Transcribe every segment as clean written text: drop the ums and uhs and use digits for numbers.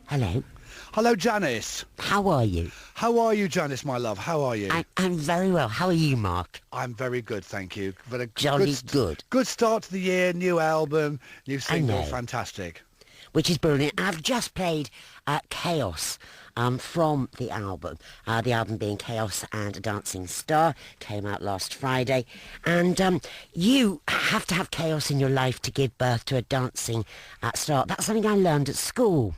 Hello. Hello, Janice. How are you? How are you, Janice, my love? How are you? I'm very well. How are you, Mark? I'm very good, thank you. But a Jolly good. Good start to the year, new album, new single, know. fantastic. Which is brilliant. I've just played Chaos from the album being Chaos and a Dancing Star, came out last Friday. And you have to have chaos in your life to give birth to a dancing star. That's something I learned at school.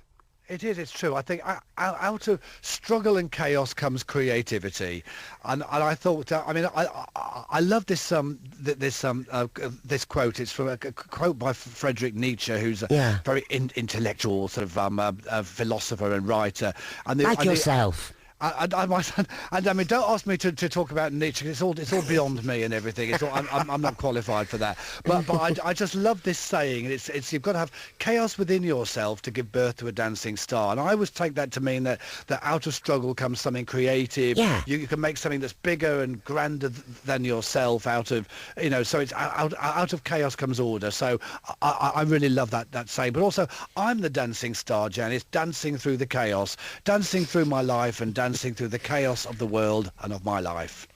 It is, it's true. I think out of struggle and chaos comes creativity. And I thought, I love this quote. It's from a quote by Friedrich Nietzsche, who's a very intellectual sort of philosopher and writer. And yourself. And I mean, don't ask me to talk about Nietzsche. It's all beyond me and everything. I'm not qualified for that. But I just love this saying. It's you've got to have chaos within yourself to give birth to a dancing star. And I always take that to mean that out of struggle comes something creative. Yeah. You can make something that's bigger and grander than yourself. Out of so it's out of chaos comes order. So I really love that saying. But also, I'm the dancing star, Janice, dancing through the chaos, dancing through my life, and dancing through the chaos of the world and of my life.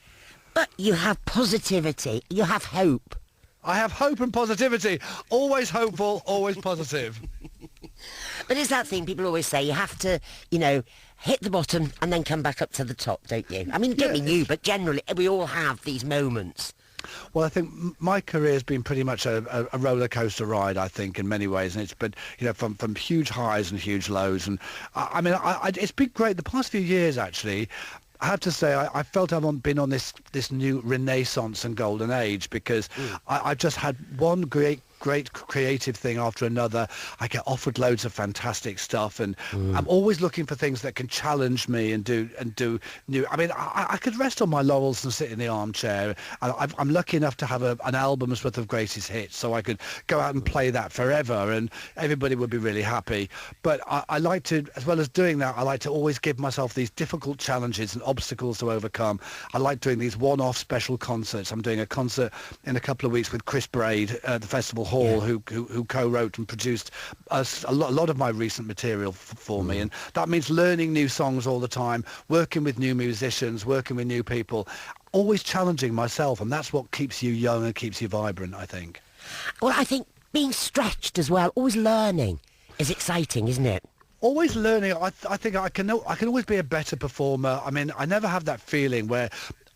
But you have positivity. You have hope. I have hope and positivity. Always hopeful, always positive. But it's that thing people always say, you have to, hit the bottom and then come back up to the top, don't you? I mean, don't mean you, but generally we all have these moments. Well, I think my career has been pretty much a roller coaster ride, I think, in many ways, and it's been, from huge highs and huge lows, and it's been great the past few years. Actually, I have to say, I felt I've been on this new renaissance and golden age because I've just had one great creative thing after another. I get offered loads of fantastic stuff, and I'm always looking for things that can challenge me and do new. I mean, I could rest on my laurels and sit in the armchair. I'm lucky enough to have an album's worth of greatest hits, so I could go out and play that forever, and everybody would be really happy. But I like to, as well as doing that, I like to always give myself these difficult challenges and obstacles to overcome. I like doing these one-off special concerts. I'm doing a concert in a couple of weeks with Chris Braid at the Festival Hall, who co-wrote and produced a lot of my recent material for me, and that means learning new songs all the time, working with new musicians, working with new people, always challenging myself, and that's what keeps you young and keeps you vibrant, I think. Well, I think being stretched as well, always learning, is exciting, isn't it? Always learning. I think I can always be a better performer. I mean, I never have that feeling where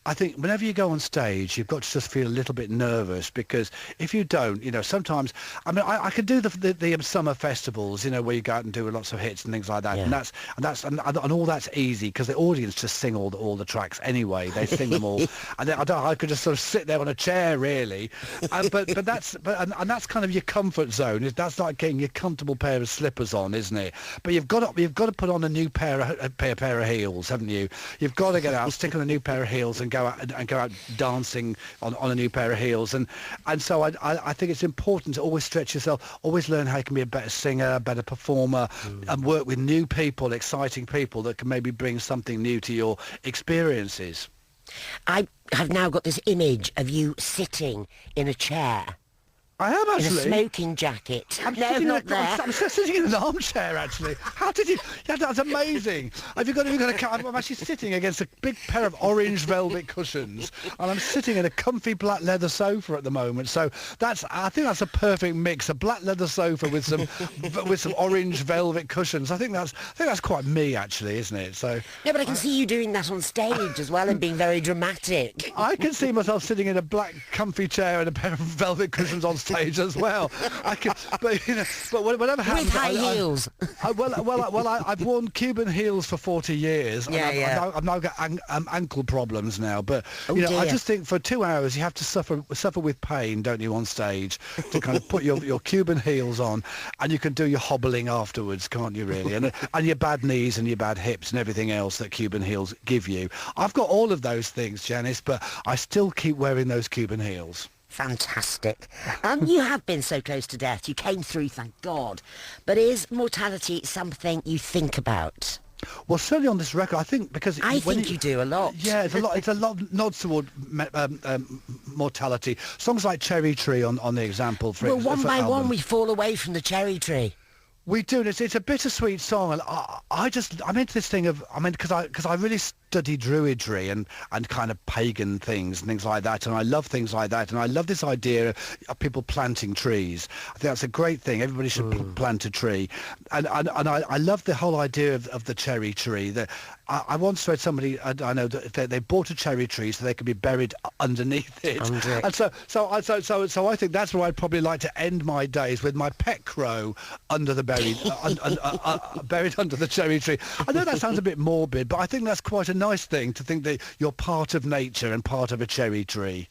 I think whenever you go on stage, you've got to just feel a little bit nervous, because if you don't, sometimes, I mean, I could do the summer festivals, where you go out and do lots of hits and things like that, and all that's easy because the audience just sing all the tracks anyway. They sing them all, and I could just sort of sit there on a chair really, but that's kind of your comfort zone. That's like getting your comfortable pair of slippers on, isn't it? But you've got to put on a new pair of heels, haven't you? You've got to get out, stick on a new pair of heels, and go out dancing on a new pair of heels, and so I think it's important to always stretch yourself, always learn how you can be a better singer, a better performer, and work with new people, exciting people that can maybe bring something new to your experiences. I have now got this image of you sitting in a chair. I am actually. In a smoking jacket. I'm sitting in an armchair, actually. How did you? Yeah, that's amazing. Have you got I'm actually sitting against a big pair of orange velvet cushions, and I'm sitting in a comfy black leather sofa at the moment. So I think that's a perfect mix: a black leather sofa with some orange velvet cushions. I think that's quite me, actually, isn't it? So. No, but I can see you doing that on stage as well and being very dramatic. I can see myself sitting in a black comfy chair and a pair of velvet cushions on stage as well. But whatever happens, with high heels. I've worn Cuban heels for 40 years. I've now got ankle problems now. But I just think for 2 hours you have to suffer with pain, don't you, on stage, to kind of put your Cuban heels on, and you can do your hobbling afterwards, can't you, really? And your bad knees and your bad hips and everything else that Cuban heels give you. I've got all of those things, Janice, but I still keep wearing those Cuban heels. Fantastic. You have been so close to death. You came through, thank God. But is mortality something you think about? Well, certainly on this record, I think, because I think you do a lot. Yeah, it's a lot. It's a lot of nods toward mortality. Songs like Cherry Tree on the example. One by one, we fall away from the cherry tree. We do. And it's a bittersweet song, and I'm into this thing of, because I really study druidry and kind of pagan things and things like that, and I love things like that, and I love this idea of people planting trees. I think that's a great thing. Everybody should plant a tree, and I love the whole idea of the cherry tree. I once read somebody I know that they bought a cherry tree so they could be buried underneath it. And so I think that's where I'd probably like to end my days, with my pet crow under the buried under the cherry tree. I know that sounds a bit morbid, but I think that's quite a nice thing, to think that you're part of nature and part of a cherry tree.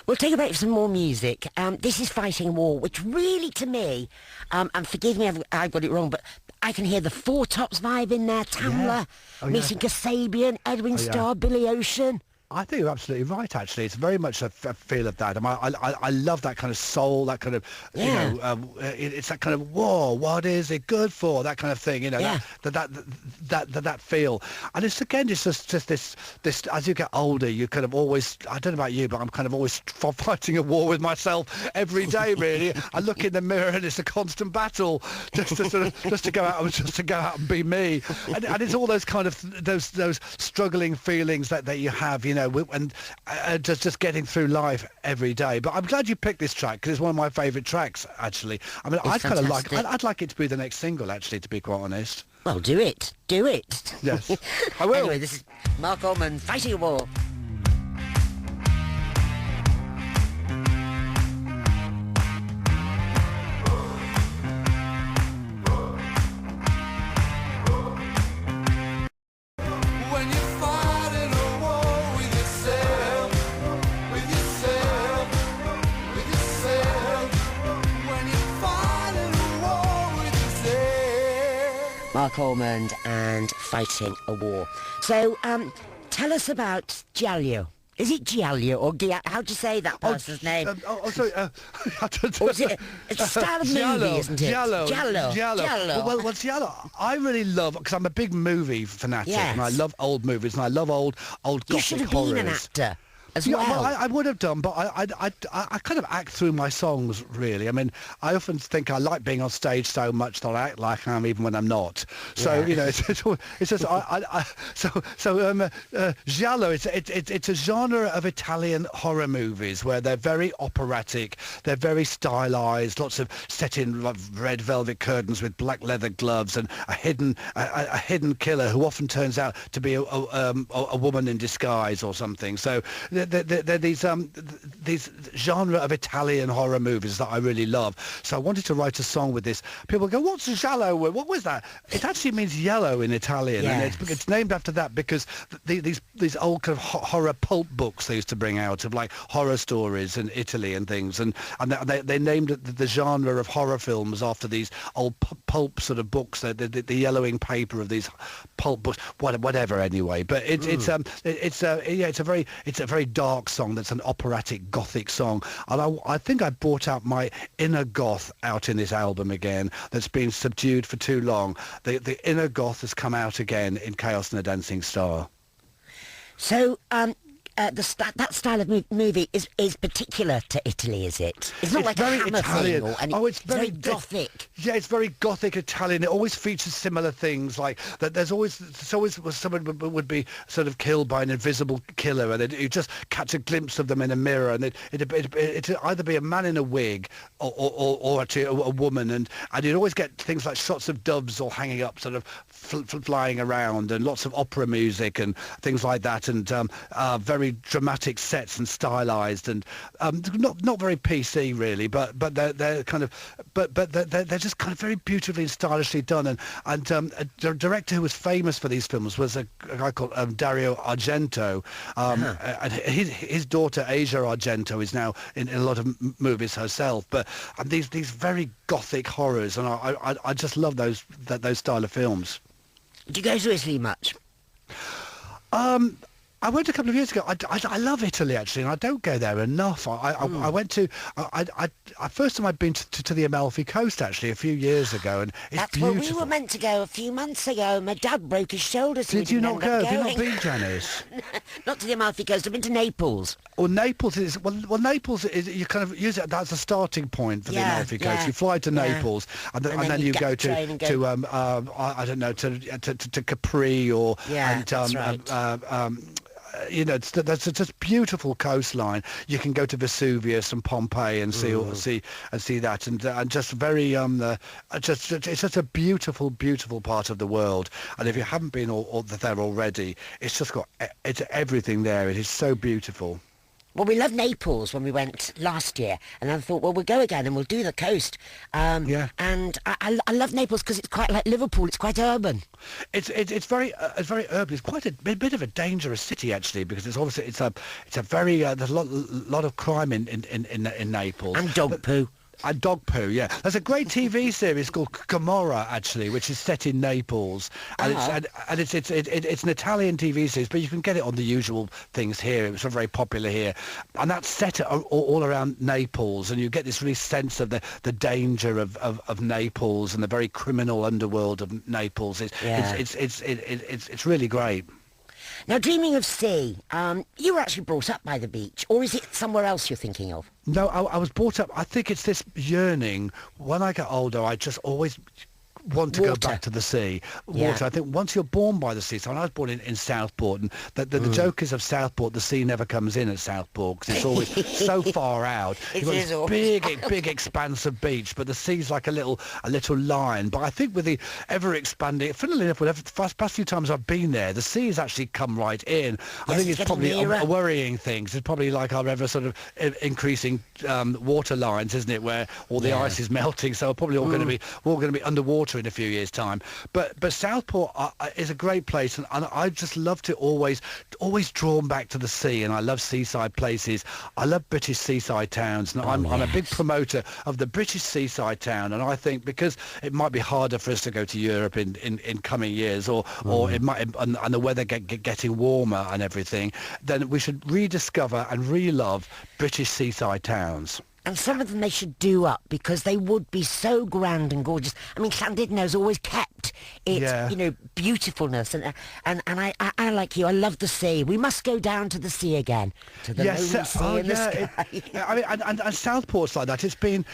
We'll take a break for some more music. This is Fighting a War, which really, to me, and forgive me if I got it wrong, but I can hear the Four Tops vibe in there. Tamla, meeting Kasabian, Edwin Starr, Billy Ocean. I think you're absolutely right, actually. It's very much a feel of that. I love that kind of soul, that kind of, it's that kind of, whoa, what is it good for? That kind of thing, that feel. And it's just this, as you get older, you kind of always, I don't know about you, but I'm kind of always fighting a war with myself every day, really. I look in the mirror and it's a constant battle just to go out and be me. And it's all those kind of, those struggling feelings that you have, and just getting through life every day. But I'm glad you picked this track, because it's one of my favourite tracks, actually. I mean, I'd like it to be the next single, actually, to be quite honest. Well, do it. Yes, I will. Anyway, this is Marc Almond, Fighting a War. Marc Almond and Fighting a War. So, tell us about Giallo. Is it Giallo or how do you say that person's name? Sorry. Or is it? It's a style of movie, isn't it? Giallo. Well, Giallo. I really love, because I'm a big movie fanatic, and I love old movies, and I love old gothic horrors. You should have been an actor. Well, I would have done, but I kind of act through my songs, really. I mean, I often think I like being on stage so much that I act like I am even when I'm not. So it's just Giallo. It's a genre of Italian horror movies where they're very operatic, they're very stylized, lots of set in red velvet curtains with black leather gloves, and a hidden killer who often turns out to be a woman in disguise or something. So they're these genre of Italian horror movies that I really love. So I wanted to write a song with this. People go, what's Giallo? What was that? It actually means yellow in Italian, and it's named after that because these old kind of horror pulp books they used to bring out of like horror stories in Italy and things, and they named the genre of horror films after these old pulp sort of books, the yellowing paper of these pulp books, whatever. Anyway, but it's a very dark song that's an operatic gothic song, and I think I brought out my inner goth out in this album again that's been subdued for too long. The inner goth has come out again in Chaos and a Dancing Star. So that style of movie is particular to Italy, is it? It's not like very a Hammer Italian. thing, it's very gothic. It's very gothic Italian. It always features similar things, like that. There's always someone would be sort of killed by an invisible killer, and you just catch a glimpse of them in a mirror, and it'd either be a man in a wig or actually a woman, and you'd always get things like shots of doves all hanging up, sort of flying around, and lots of opera music and things like that, and very dramatic sets and stylized, and not very PC really, but they're kind of they're just kind of very beautifully and stylishly done, and a director who was famous for these films was a guy called Dario Argento, and his daughter Asia Argento is now in a lot of movies herself, but these very gothic horrors, and I just love those style of films. Do you go to Italy much? I went a couple of years ago. I love Italy actually, and I don't go there enough. I went to first time I'd been to the Amalfi Coast actually a few years ago, and it's That's beautiful. where we were meant to go a few months ago. My dad broke his shoulder, so we Did you didn't not end up go? Have you not going. been, Janice? Not to the Amalfi Coast. I've been to Naples. Well, Naples is Naples is you kind of use it. That's a starting point for the Amalfi Coast. yeah, You fly to yeah. Naples, and then you you get go the train and go- I don't know to Capri or Yeah, that's right. you know, that's just beautiful coastline. You can go to Vesuvius and Pompeii and see that, and just very it's just a beautiful part of the world. And if you haven't been there already, it's just got it's everything there. It is so beautiful. Well, we loved Naples when we went last year, and I thought, well, we'll go again and we'll do the coast. Yeah. And I love Naples because it's quite like Liverpool. It's quite urban. It's very urban. It's quite a bit of a dangerous city actually, because it's a very there's a lot of crime in Naples. And dog poo. And dog poo, yeah. There's a great TV series called Gomorrah, actually, which is set in Naples, and it's an Italian TV series, but you can get it on the usual things here. It was very popular here, and that's set all around Naples, and you get this really sense of the danger of Naples and the very criminal underworld of Naples. It's really great. Now, dreaming of sea, you were actually brought up by the beach, or is it somewhere else you're thinking of? No, I was brought up. I think it's this yearning. When I get older, I just always want to go back to the sea. Water. I think once you're born by the sea, so when I was born in Southport, and the joke is of Southport, the sea never comes in at Southport because it's always so far out. You've got this big expanse of beach, but the sea's like a little line. But I think with the ever expanding, funnily enough, the past few times I've been there, the sea has actually come right in. I think it's probably a worrying things. It's probably like our ever sort of increasing water lines, isn't it, where all the ice is melting, so we're probably all going to be underwater in a few years' time. But Southport is a great place, and I just love to always drawn back to the sea, and I love seaside places. I love British seaside towns, and I'm a big promoter of the British seaside town, and I think because it might be harder for us to go to Europe in coming years, or it might, and the weather getting warmer and everything, then we should rediscover and re-love British seaside towns. And some of them they should do up because they would be so grand and gorgeous. I mean, Llandudno's always kept its, beautifulness. And I like you. I love the sea. We must go down to the sea again, to the lonely sea in the sky. I mean, and Southport's like that. It's been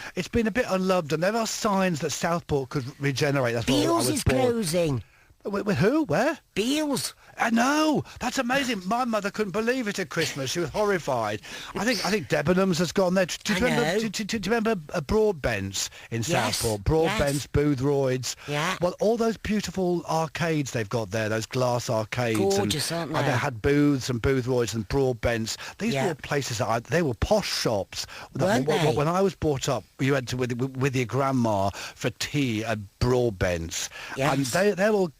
a bit unloved, and there are signs that Southport could regenerate. That's Beale's is closing. With who? Where? Beale's. I know. That's amazing. My mother couldn't believe it at Christmas. She was horrified. I think Debenhams has gone there. Do you remember Broadbents in Southport? Broadbents, Boothroyd's. Yeah. Well, all those beautiful arcades they've got there, those glass arcades. Gorgeous, aren't they? And they had Booths and Boothroyd's and Broadbents. These were places they were posh shops. Weren't they? When I was brought up, you went to with your grandma for tea at Broadbents. Yes. And they're all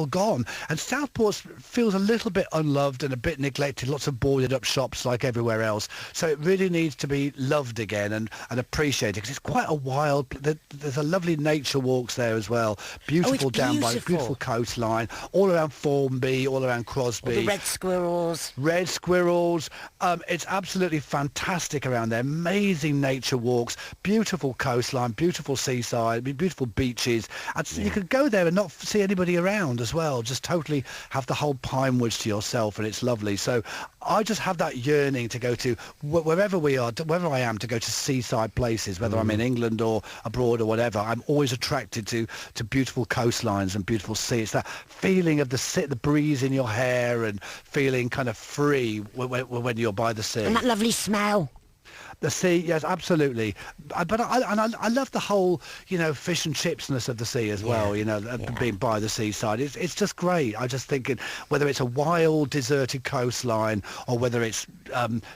gone. And Southport feels a little bit unloved and a bit neglected, lots of boarded up shops like everywhere else. So it really needs to be loved again and appreciated, because it's quite a wild, there's a lovely nature walks there as well. Beautiful down by the beautiful coastline, all around Formby, all around Crosby. All the red squirrels. Red squirrels. It's absolutely fantastic around there. Amazing nature walks, beautiful coastline, beautiful seaside, beautiful beaches. And so you could go there and not see anybody around as well. Just totally have the whole pine woods to yourself, and it's lovely. So I just have that yearning to go to wherever we are, wherever I am, to go to seaside places, whether I'm in England or abroad or whatever. I'm always attracted to beautiful coastlines and beautiful sea. It's that feeling of the breeze in your hair and feeling kind of free when you're by the sea. And that lovely smell. The sea, yes, absolutely. But I love the whole, fish and chipsness of the sea as well. Being by the seaside, it's just great. I just think whether it's a wild, deserted coastline or whether it's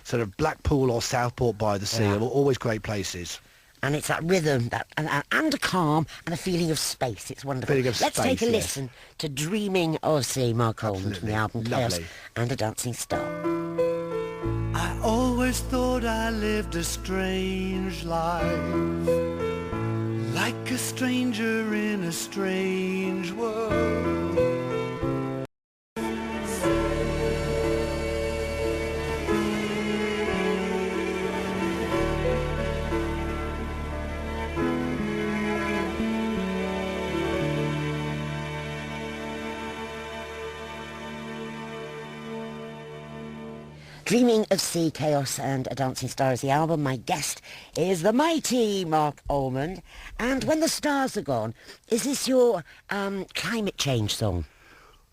sort of Blackpool or Southport by the sea, are always great places. And it's that rhythm, and a calm and a feeling of space. It's wonderful. Let's take a listen to Dreaming of Sea, Marc Almond, from the album Chaos and a Dancing Star. I always thought I lived a strange life, like a stranger in a strange world. Dreaming of Sea, Chaos and a Dancing Star is the album. My guest is the mighty Marc Almond. And When the Stars Are Gone, is this your climate change song?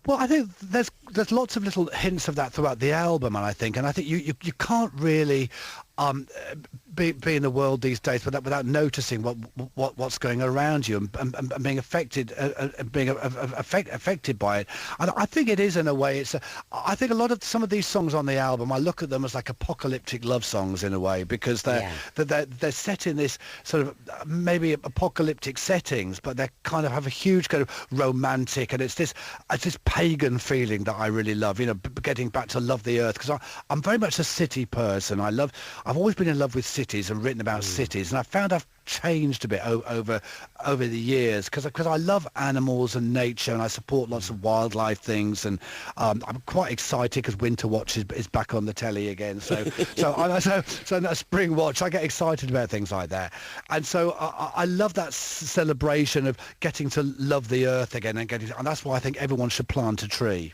Well, I think there's lots of little hints of that throughout the album, and I think you can't really be in the world these days without noticing what's going around you and being affected affected by it. And I think it is, in a way. I think a lot of some of these songs on the album, I look at them as like apocalyptic love songs in a way, because they're set in this sort of maybe apocalyptic settings, but they kind of have a huge kind of romantic, and it's this pagan feeling that I really love. Getting back to love the earth, because I'm very much a city person. I've always been in love with cities and written about cities, and I found I've changed a bit over the years, because I love animals and nature, and I support lots of wildlife things, and I'm quite excited because Winter Watch is back on the telly again. So that Spring Watch, I get excited about things like that, and so I love that celebration of getting to love the earth again, and that's why I think everyone should plant a tree.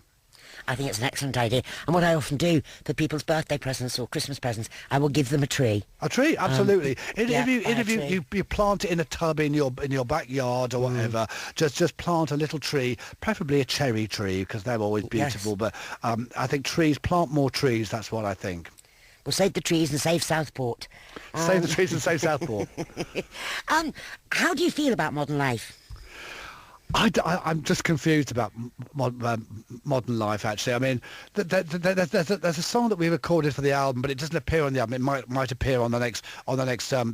I think it's an excellent idea. And what I often do for people's birthday presents or Christmas presents, I will give them a tree. A tree, absolutely. Tree. You plant it in a tub in your backyard or whatever, just plant a little tree, preferably a cherry tree, because they're always beautiful. Yes. But I think plant more trees. That's what I think. We'll save the trees and save Southport. Save the trees and save Southport. How do you feel about modern life? I'm just confused about modern life, actually. I mean, there's a song that we recorded for the album, but it doesn't appear on the album. It might appear on the next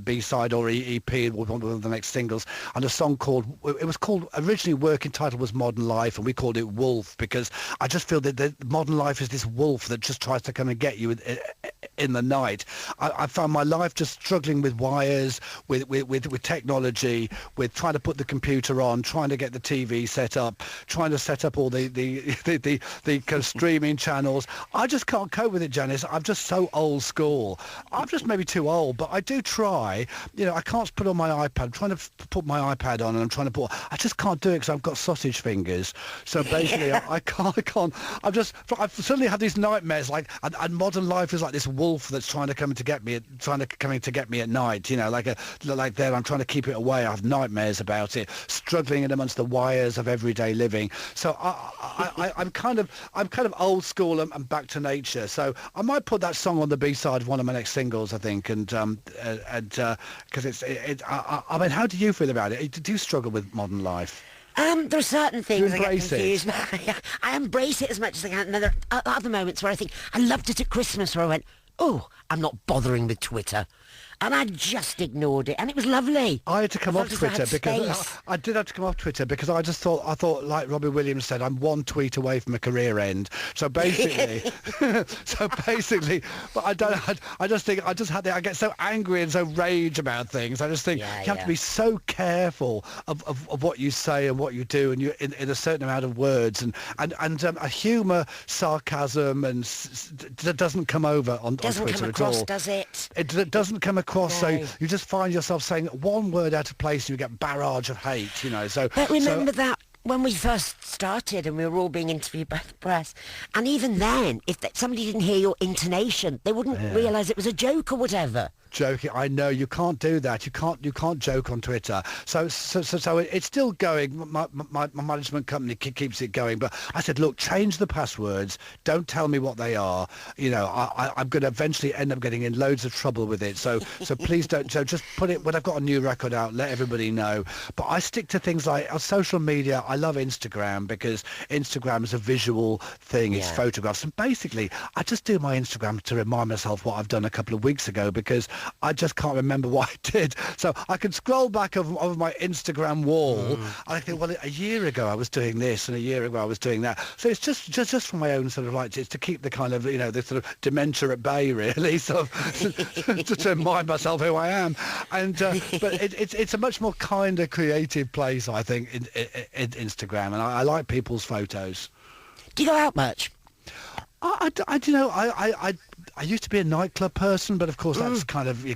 B-side or EP, or one of the next singles. And a song originally working title was Modern Life, and we called it Wolf, because I just feel that modern life is this wolf that just tries to come and get you in the night. I found my life just struggling with wires, with technology, with trying to put the computer on, trying to get the TV set up, trying to set up all the kind of streaming channels. I just can't cope with it, Janice. I'm just so old school. I'm just maybe too old, but I do try. I can't put on my iPad. I'm trying to put my iPad on, and I just can't do it because I've got sausage fingers. So basically, I can't. I've suddenly had these nightmares, and modern life is like this wolf that's trying to come to get me at night. Like there, I'm trying to keep it away. I have nightmares about it, struggling in amongst the wires of everyday living. So I'm kind of old school and back to nature. So I might put that song on the B-side of one of my next singles, I think, and because I mean, how do you feel about it? Do you struggle with modern life? There are certain things I get confused. I embrace it as much as I can, and there are other moments where I think I loved it at Christmas, where I went, oh, I'm not bothering with Twitter. And I just ignored it, and it was lovely. I had to come off Twitter because I did have to come off Twitter because I thought like Robbie Williams said, I'm one tweet away from a career end. So basically, but I get so angry and so rage about things. I just think you have to be so careful of what you say and what you do, and you in a certain amount of words, and a humour, sarcasm, and that doesn't come over on Twitter at all. Doesn't come across, does it? It doesn't come across. So you just find yourself saying one word out of place, and you get barrage of hate. But remember that when we first started and we were all being interviewed by the press, and even then, if somebody didn't hear your intonation, they wouldn't realise it was a joke or whatever. Joking, I know you can't do that. You can't joke on Twitter. So it's still going. My management company keeps it going. But I said, look, change the passwords. Don't tell me what they are. I'm going to eventually end up getting in loads of trouble with it. So please don't. So just put it when I've got a new record out. Let everybody know. But I stick to things like social media. I love Instagram because Instagram is a visual thing. It's photographs, and basically I just do my Instagram to remind myself what I've done a couple of weeks ago, because I just can't remember what I did. So I can scroll back over my Instagram wall, and I think, well, a year ago I was doing this, and a year ago I was doing that. So it's just for my own sort of it's to keep the kind of the sort of dementia at bay, really, sort of to remind myself who I am. And but it's a much more kinder, creative place, I think, in Instagram, and I like people's photos. Do you go out much? I used to be a nightclub person, but of course that's kind of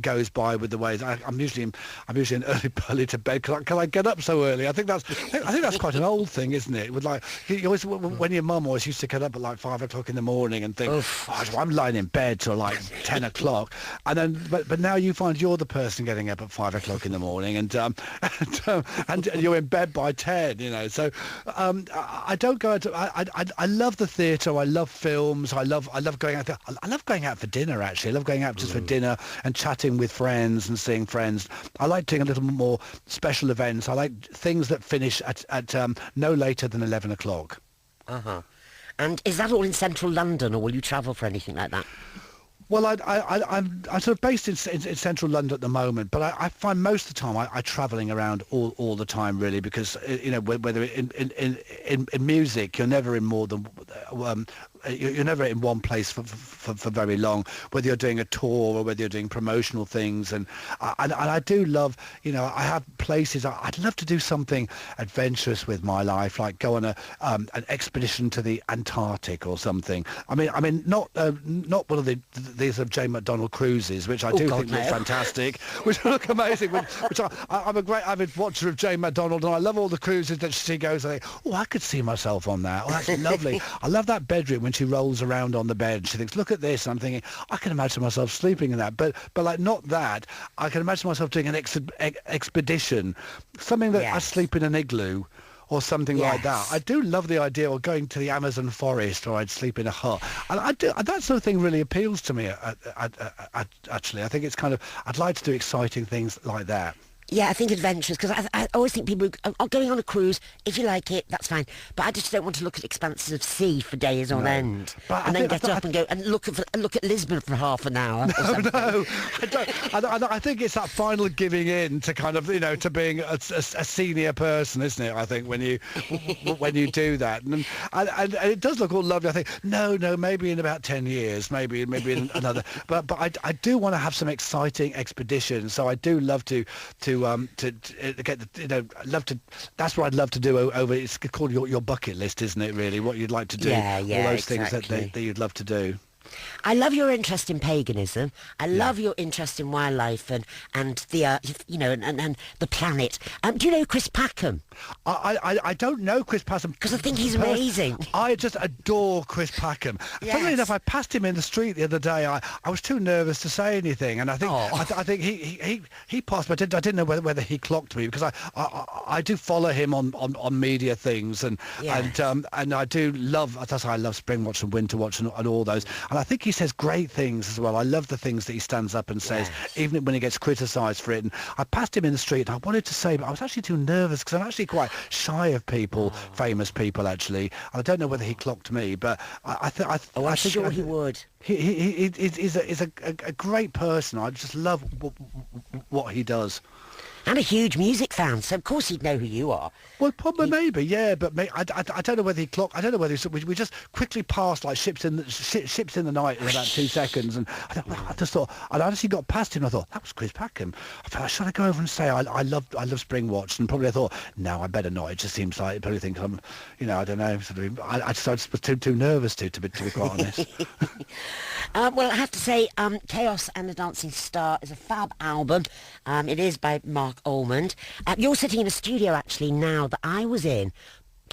goes by with the ways. I'm usually an early to bed. Can I get up so early? I think that's quite an old thing, isn't it? With like you always, when your mum always used to get up at like 5 o'clock in the morning and think, I'm lying in bed till like 10 o'clock, and then but now you find you're the person getting up at 5 o'clock in the morning, and you're in bed by 10. You know, so I don't go out. I love the theatre. I love films. I love going out. I love going out for dinner. Actually, I love going out just for dinner and chatting with friends and seeing friends. I like doing a little more special events. I like things that finish at no later than 11 o'clock. And is that all in central London, or will you travel for anything like that? Well, I'm sort of based in central London at the moment, but I find most of the time I'm travelling around all the time, really, because you know, whether in music, you're never in more than you're never in one place for very long, whether you're doing a tour or whether you're doing promotional things, and I do love, you know, I have places I'd love to do something adventurous with my life, like go on an expedition to the Antarctic or something. I mean, not one of these of Jane McDonald cruises, which I do think look fantastic, which look amazing. Which I'm a great avid watcher of Jane McDonald, and I love all the cruises that she goes. I think, I could see myself on that. Oh, that's lovely. I love that bedroom when she rolls around on the bed. She thinks, look at this. And I'm thinking, I can imagine myself sleeping in that. But like, not that. I can imagine myself doing an expedition, something that I sleep in an igloo or something like that. I do love the idea of going to the Amazon forest, or I'd sleep in a hut. And I do, that sort of thing really appeals to me, actually. I think it's kind of, I'd like to do exciting things like that. Yeah, I think adventures, because I always think people are going on a cruise, if you like it, that's fine. But I just don't want to look at expanses of sea for days on end. But and then get up and go and look at Lisbon for half an hour. No, I don't. I think it's that final giving in to kind of, you know, to being a senior person, isn't it? I think when you do that, and it does look all lovely. I think no, maybe in about 10 years, maybe in another. But I do want to have some exciting expeditions. So I do love to get the, you know, love to. That's what I'd love to do over. It's called your bucket list, isn't it? Really, what you'd like to do. Yeah, all those exactly. things that you'd love to do. I love your interest in paganism. I love your interest in wildlife and the you know, and the planet. Do you know Chris Packham? I don't know Chris Packham because I think he's amazing. I just adore Chris Packham. Yes. Funnily enough, I passed him in the street the other day. I was too nervous to say anything, and I think I think he passed, but I didn't know whether he clocked me, because I do follow him on media things, and I do love, that's why I love Spring Watch and Winter Watch and all those. And I think he says great things as well. I love the things that he stands up and says, even when he gets criticised for it. And I passed him in the street, and I wanted to say, but I was actually too nervous, because I'm actually quite shy of people, famous people, actually. And I don't know whether he clocked me, but I think I'm sure he would. He's a great person. I just love what he does. And a huge music fan, so of course he'd know who you are. Well, probably, maybe, yeah, but I don't know whether he clocked. I don't know whether we just quickly passed like ships in the night in about 2 seconds, and I just thought, and I actually got past him. And I thought that was Chris Packham. I thought, should I go over and say I love Spring Watch? And probably I thought, no, I better not. It just seems like probably think I'm, you know, I don't know. Sort of, I just was too nervous to be quite honest. Well, I have to say, Chaos and the Dancing Star is a fab album. It is by Marc Almond. You're sitting in a studio actually now that I was in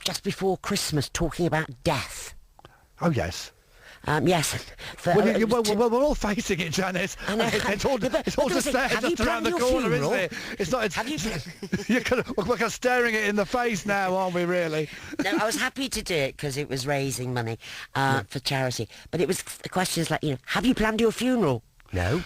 just before Christmas, talking about death. Oh yes. Yes. Well, we're all facing it, Janice. It's all just there, just around the corner, isn't it? It's not. We're kind of staring it in the face now, aren't we? Really? No, I was happy to do it because it was raising money for charity. But it was questions like, you know, have you planned your funeral? No.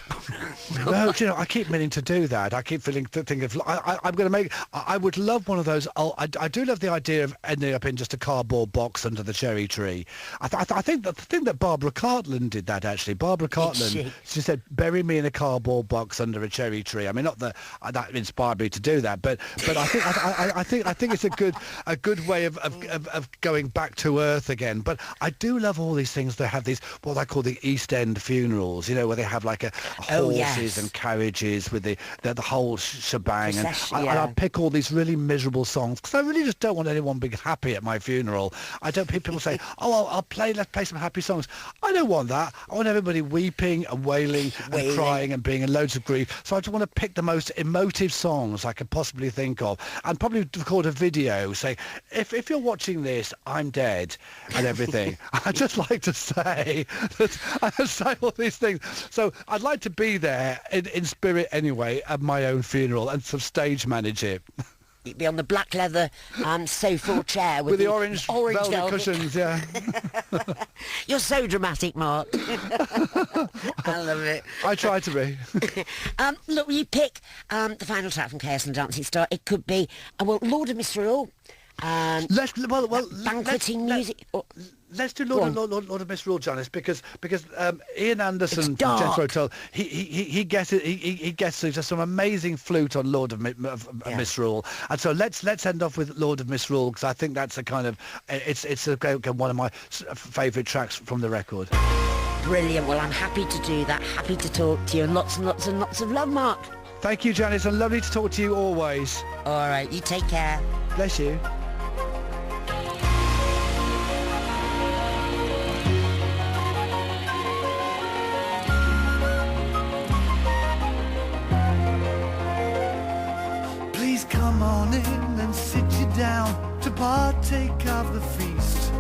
No, you know, I keep meaning to do that. I keep thinking of. I'm going to make. I would love one of those. I do love the idea of ending up in just a cardboard box under the cherry tree. I think that Barbara Cartland did that actually. Barbara Cartland, she said, "Bury me in a cardboard box under a cherry tree." I mean, not that that inspired me to do that, but I think it's a good way of going back to earth again. But I do love all these things that have these what I call the East End funerals. You know, where they have like like Oh, horses yes. and carriages with the whole shebang. And Procession, and yeah. I pick all these really miserable songs because I really just don't want anyone being happy at my funeral. I don't. People say, "Oh, let's play some happy songs." I don't want that. I want everybody weeping and wailing and crying and being in loads of grief. So I just want to pick the most emotive songs I could possibly think of, and probably record a video. Say, if you're watching this, I'm dead, and everything. I just like to say that I say all these things. So I'd like to be there in spirit anyway at my own funeral and sort of stage manage it. You'd be on the black leather sofa or chair With the orange velvet cushions, yeah. You're so dramatic, Mark. I love it. I try to be. Look, you pick the final track from Chaos and the Dancing Star. It could be, Lord of Misrule. Banqueting music. Let's do Lord of Misrule, Janice, because Ian Anderson, It's dark. Jethro Tull, he gets it. He gets just some amazing flute on Lord of Misrule, and so let's end off with Lord of Misrule because I think that's a kind of it's one of my favourite tracks from the record. Brilliant. Well, I'm happy to do that. Happy to talk to you, and lots and lots and lots of love, Mark. Thank you, Janice, and lovely to talk to you always. All right, you take care. Bless you. Please come on in and sit you down to partake of the feast.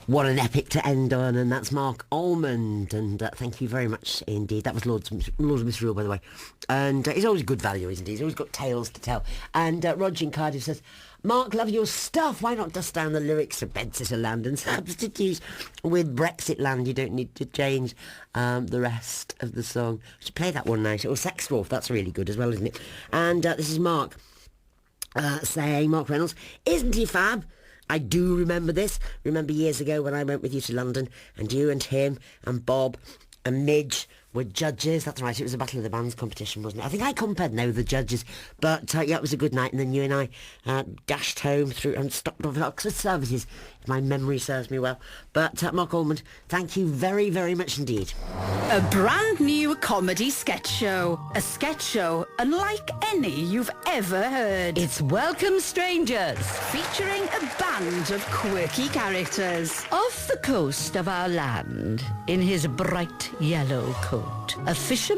What an epic to end on, and that's Marc Almond, and thank you very much indeed. That was Lord of Misrule, by the way, and he's always good value, isn't he? He's always got tales to tell. And Roger in Cardiff says, Mark, love your stuff. Why not dust down the lyrics of Bedsitter Land and substitute with Brexit Land? You don't need to change the rest of the song. We should play that one night. Or Sex Dwarf, that's really good as well, isn't it? And this is Mark saying, Mark Reynolds, isn't he fab? I do remember this. Remember years ago when I went with you to London and you and him and Bob and Midge were judges. That's right, it was a Battle of the Bands competition, wasn't it? I think I compared now with the judges. But yeah, it was a good night. And then you and I dashed home through and stopped off at Oxford Services, if my memory serves me well. But Marc Almond, thank you very, very much indeed. A brand new comedy sketch show. A sketch show unlike any you've ever heard. It's Welcome Strangers, Featuring a band of quirky characters. off the coast of our land, in his bright yellow coat. A fisherman